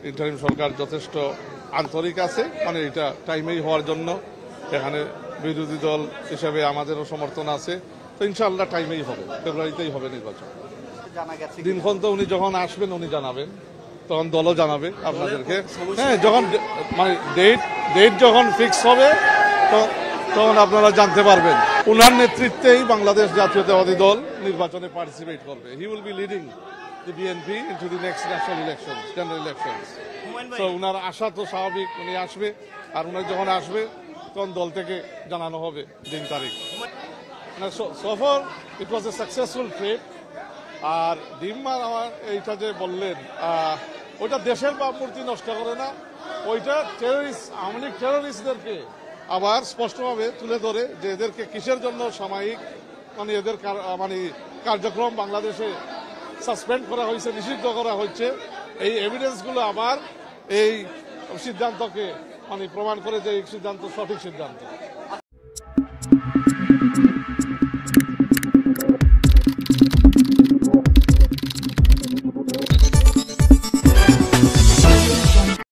Interim সরকার যথেষ্ট আন্তরিক আছে, মানে এটা টাইমেই হওয়ার জন্য। এখানে বিরোধী দল হিসেবে আমাদেরও সমর্থন আছে, তো ইনশাআল্লাহ টাইমেই হবে, ফেব্রুয়ারিতেই হবে নির্বাচন। দিনক্ষণ তো উনি যখন আসবেন উনি জানাবেন, তখন দলও জানাবে আপনাদেরকে। হ্যাঁ, যখন মানে ডেট যখন ফিক্স হবে তখন আপনারা জানতে পারবেন। উনার নেতৃত্বেই বাংলাদেশ জাতীয়তাবাদী দল নির্বাচনে পার্টিসিপেট করবে। He will be leading the BNP into the next national elections, general elections. So উনার আশা তো স্বাভাবিক, উনি আসবে, আর উনার যখন আসবে তখন দল থেকে জানানো হবে দিন তারিখ। So far it was a successful trip. আর ডিম্মার আমার এইটা যে বললেন, ওইটা দেশের ভাবমূর্তি নষ্ট করে না, ওইটা টেররিস্ট, আওয়ামী লীগ টেররিস্টদেরকে আবার স্পষ্টভাবে তুলে ধরে যে এদেরকে কিসের জন্য সাময়িক মানে এদের মানে কার্যক্রম বাংলাদেশে সাসপেন্ড করা হয়েছে, নিষিদ্ধ করা হচ্ছে। এই এভিডেন্সগুলো আবার এই সিদ্ধান্তকে মানে প্রমাণ করে যে এই সিদ্ধান্ত সঠিক সিদ্ধান্ত।